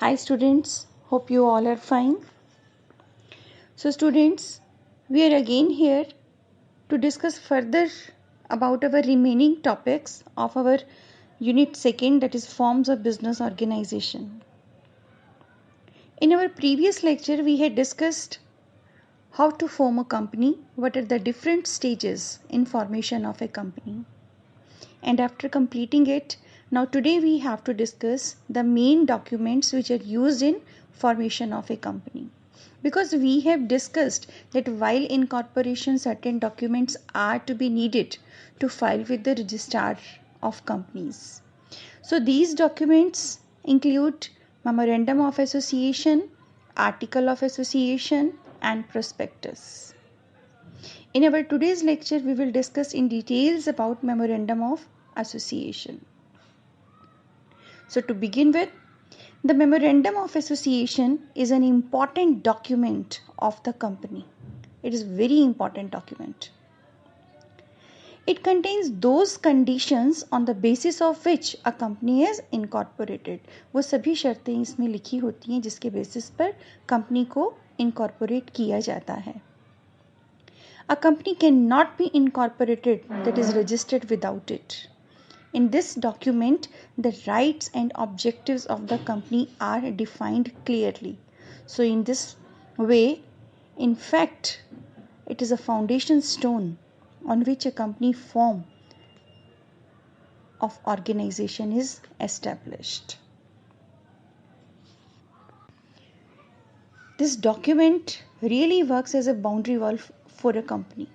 Hi students, hope you all are fine. So students, we are again here to discuss further about our remaining topics of our unit 2, that is forms of business organization. In our previous lecture we had discussed how to form a company, what are the different stages in formation of a company. And after completing it, now today we have to discuss the main documents which are used in formation of a company. Because we have discussed that while incorporation certain documents are to be needed to file with the registrar of companies. So these documents include memorandum of association, article of association and prospectus. In our today's lecture, we will discuss in details about Memorandum of Association. So to begin with, the Memorandum of Association is an important document of the company. It is a very important document. It contains those conditions on the basis of which a company is incorporated. वो सभी शर्तें इसमें लिखी होती हैं जिसके basis पर company को इनकॉर्पोरेट किया जाता है. A company cannot be incorporated, that is registered, without it. In this document, the rights and objectives of the company are defined clearly. So in this way, in fact, it is a foundation stone on which a company form of organization is established. This document really works as a boundary wall for a company.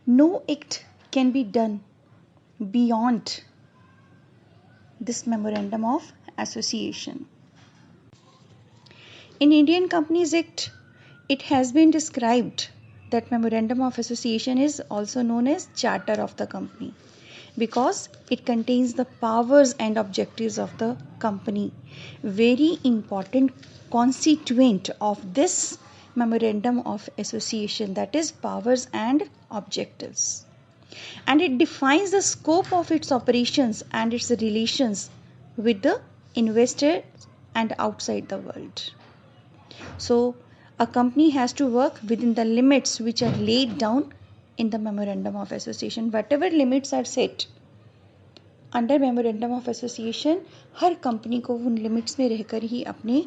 No act can be done beyond this Memorandum of Association. In Indian Companies Act, it has been described that Memorandum of Association is also known as Charter of the Company because it contains the powers and objectives of the company. Very important constituent of this Memorandum of Association, that is powers and objectives. And it defines the scope of its operations and its relations with the investor and outside the world. So a company has to work within the limits which are laid down in the Memorandum of Association. Whatever limits are set under Memorandum of Association, her company को उन limits में रहकर ही अपने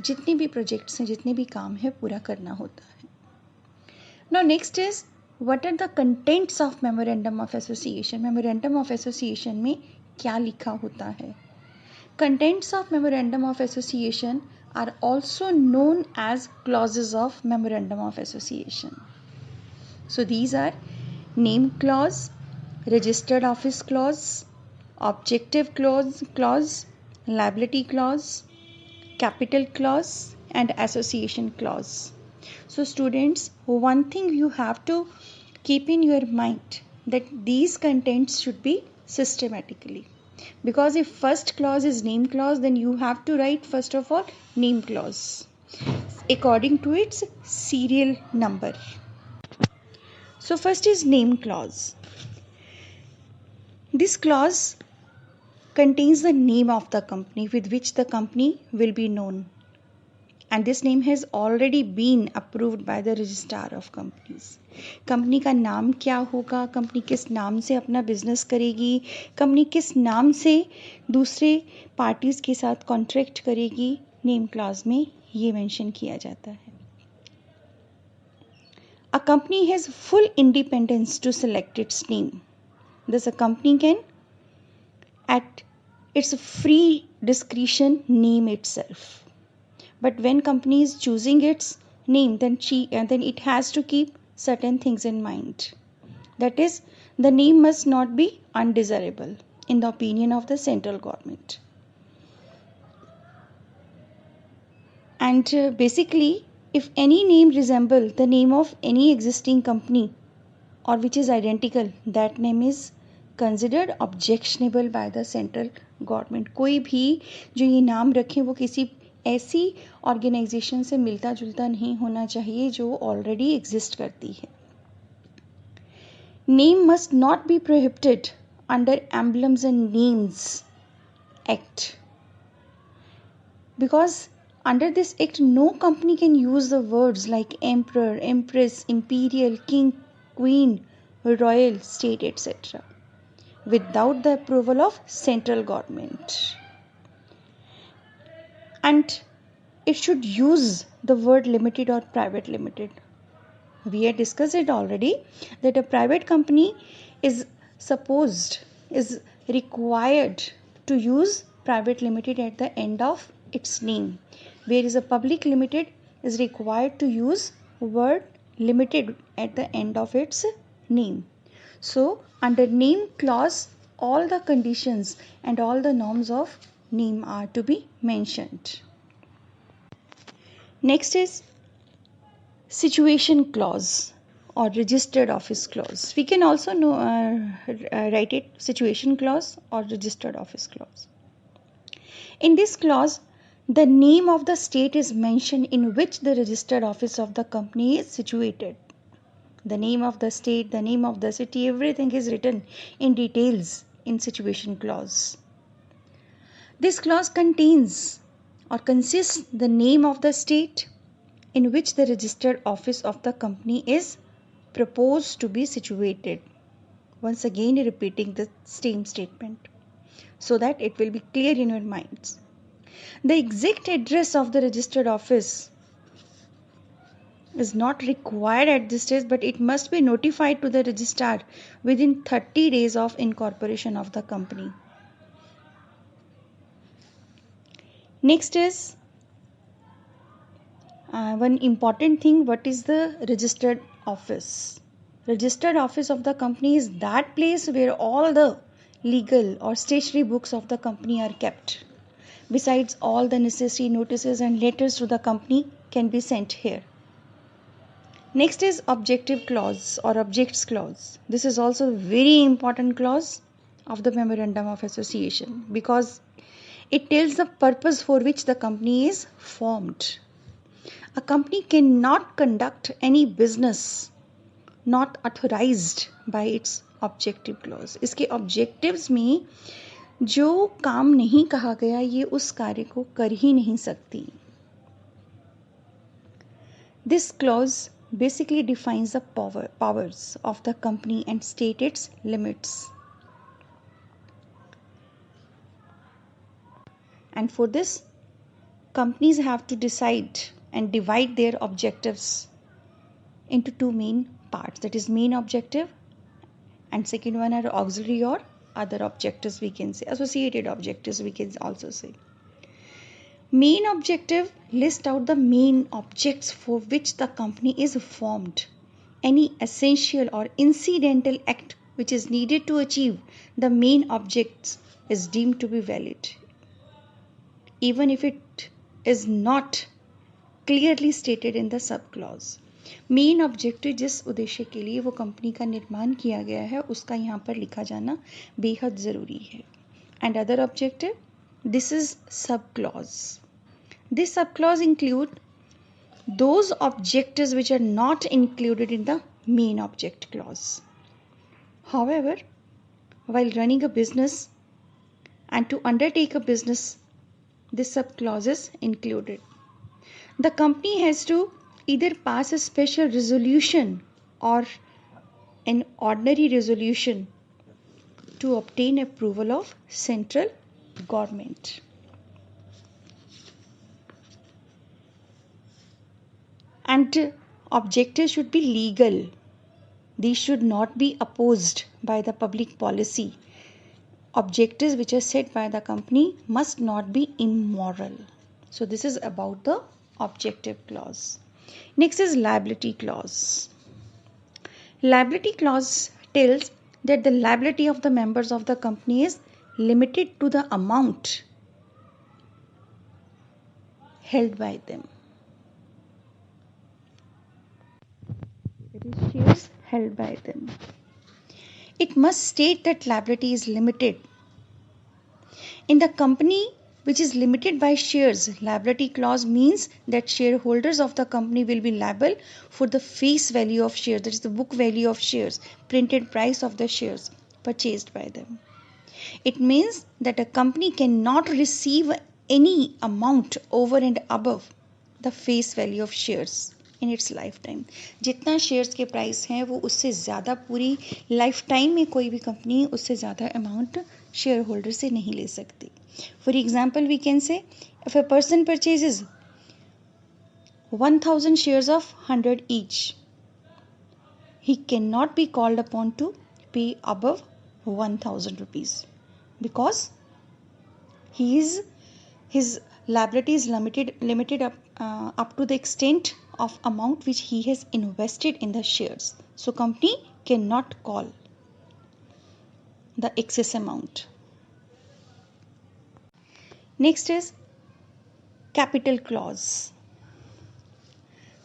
जितने भी projects हैं, जितने भी काम है, पूरा करना होता है. Now next is, what are the contents of Memorandum of Association? Memorandum of Association में क्या लिखा होता है? Contents of Memorandum of Association are also known as clauses of Memorandum of Association. So these are name clause, registered office clause, objective clause, liability clause, capital clause and association clause. So students, one thing you have to keep in your mind that these contents should be systematically. Because if first clause is name clause, then you have to write first of all name clause according to its serial number. So first is name clause. This clause contains the name of the company with which the company will be known. And this name has already been approved by the registrar of companies. Company का नाम क्या होगा, company किस नाम से अपना business करेगी, company किस नाम से दूसरे पार्टीज के साथ कॉन्ट्रैक्ट करेगी, नेम क्लॉज में ये मेंशन किया जाता है. A company has full independence to select its name. Thus a company can at its free discretion name itself. But when company is choosing its name, then it has to keep certain things in mind. That is, the name must not be undesirable in the opinion of the central government. And basically, if any name resembles the name of any existing company or which is identical, that name is considered objectionable by the central government. कोई भी जो ये नाम रखें वो किसी ऐसी organisation से मिलता जुलता नहीं होना चाहिए जो ऑलरेडी एग्जिस्ट करती है. Name must not be prohibited under Emblems and Names Act because under this act no company can use the words like emperor, empress, imperial, king, queen, royal, state, etc. without the approval of central government. And it should use the word limited or private limited. We had discussed it already that a private company is required to use private limited at the end of its name, whereas a public limited is required to use word limited at the end of its name. So under name clause all the conditions and all the norms of name are to be mentioned. Next is situation clause or registered office clause. We can also write it situation clause or registered office clause. In this clause, the name of the state is mentioned in which the registered office of the company is situated. The name of the state, the name of the city, everything is written in details in situation clause. This clause contains or consists the name of the state in which the registered office of the company is proposed to be situated. Once again repeating the same statement so that it will be clear in your minds. The exact address of the registered office is not required at this stage, but it must be notified to the registrar within 30 days of incorporation of the company. Next is one important thing. What is the registered office? Registered office of the company is that place where all the legal or stationery books of the company are kept. Besides, all the necessary notices and letters to the company can be sent here. Next is objective clause or objects clause. This is also a very important clause of the memorandum of association because it tells the purpose for which the company is formed. A company cannot conduct any business not authorized by its objective clause. इसके objectives में जो काम नहीं कहा गया ये उस कार्य को कर ही नहीं सकती. This clause basically defines the powers of the company and state its limits. And for this, companies have to decide and divide their objectives into two main parts. That is main objective and second one are auxiliary or other objectives, we can say. Associated objectives we can also say. Main objective lists out the main objects for which the company is formed. Any essential or incidental act which is needed to achieve the main objects is deemed to be valid, even if it is not clearly stated in the subclause. Main objective जिस उद्देश्य के लिए वो company का निर्माण किया गया है उसका यहाँ पर लिखा जाना बेहद ज़रूरी है. And other objective, this is sub clause. This sub clause include those objectives which are not included in the main object clause. However, while running a business and to undertake a business, this sub clause is included. The company has to either pass a special resolution or an ordinary resolution to obtain approval of central government. And objectives should be legal. These should not be opposed by the public policy. Objectives which are set by the company must not be immoral. So this is about the objective clause. Next is liability clause. Liability clause tells that the liability of the members of the company is limited to the amount held by them. It is shares held by them. It must state that liability is limited. In the company which is limited by shares, liability clause means that shareholders of the company will be liable for the face value of shares, that is the book value of shares, printed price of the shares purchased by them. It means that a company cannot receive any amount over and above the face value of shares in its lifetime. जितना shares के price हैं वो उससे ज़्यादा पूरी life time में कोई भी कंपनी उससे ज़्यादा अमाउंट शेयर होल्डर से नहीं ले सकती. For example we can say if a person purchases 1000 shares of 100 each, he cannot be called upon to pay above 1000 rupees because his liability is limited up to the extent of amount which he has invested in the shares. So company cannot call the excess amount. Next is capital clause.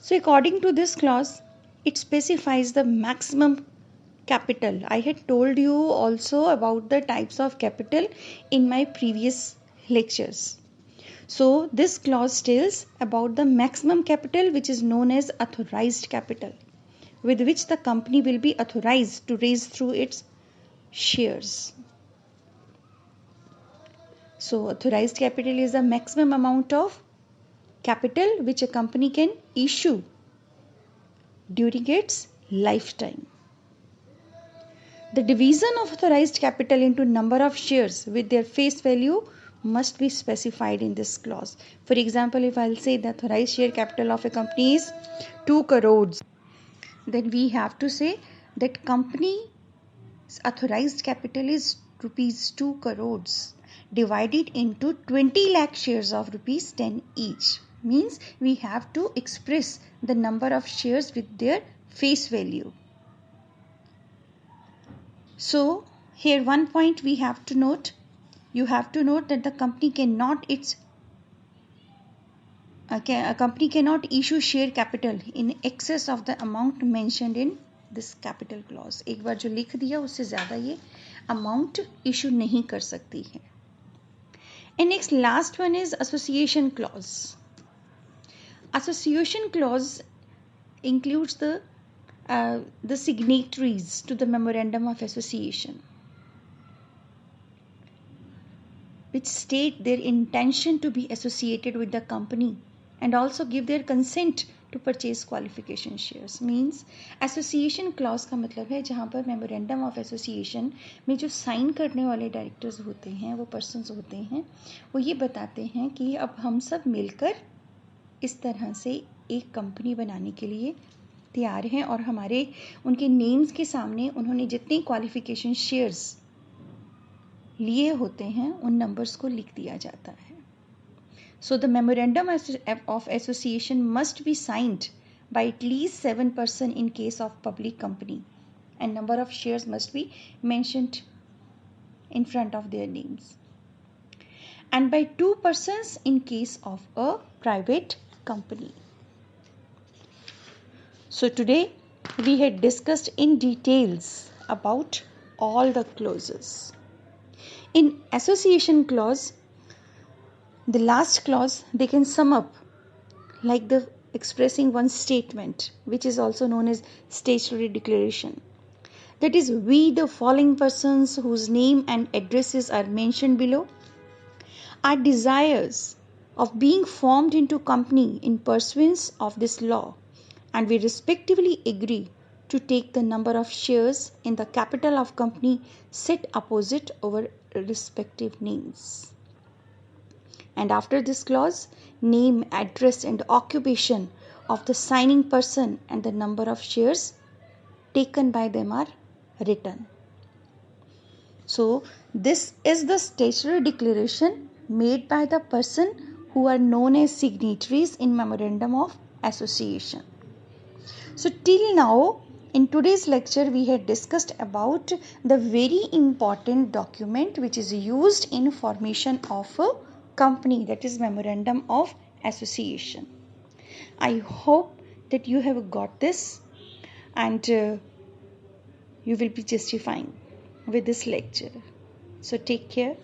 So according to this clause, it specifies the maximum capital. I had told you also about the types of capital in my previous lectures. So this clause tells about the maximum capital which is known as authorized capital, with which the company will be authorized to raise through its shares. So authorized capital is the maximum amount of capital which a company can issue during its lifetime. The division of authorized capital into number of shares with their face value must be specified in this clause. For example, if I'll say the authorized share capital of a company is 2 crores, then we have to say that company's authorized capital is rupees 2 crores divided into 20 lakh shares of rupees 10 each. Means we have to express the number of shares with their face value. So here one point we have to note. You have to note that the company cannot issue share capital in excess of the amount mentioned in this capital clause. एक बार जो लिख दिया उससे ज़्यादा ये amount issue नहीं कर सकती है. And next last one is association clause. Association clause includes the signatories to the memorandum of association, which state their intention to be associated with the company and also give their consent to purchase qualification shares. Means association clause का मतलब है जहाँ पर memorandum of association में जो sign करने वाले directors होते हैं, वो पर्सन्स होते हैं, वो ये बताते हैं कि अब हम सब मिलकर इस तरह से एक कंपनी बनाने के लिए तैयार हैं और हमारे उनके नेम्स के सामने उन्होंने जितने क्वालिफिकेशन शेयर्स लिए होते हैं उन नंबर्स को लिख दिया जाता है. So the memorandum of association must be signed by at least 7 persons in case of public company, and number of shares must be mentioned in front of their names, and by 2 persons in case of a private company. So today we had discussed in details about all the clauses. In association clause, the last clause they can sum up like the expressing one statement, which is also known as statutory declaration. That is, we the following persons whose name and addresses are mentioned below are desirous of being formed into company in pursuance of this law, and we respectively agree to take the number of shares in the capital of company set opposite our respective names. And after this clause, name, address and occupation of the signing person and the number of shares taken by them are written. So this is the statutory declaration made by the person who are known as signatories in memorandum of association. So till now in today's lecture we had discussed about the very important document which is used in formation of a company, that is memorandum of association. I hope that you have got this and you will be justifying with this lecture. So take care.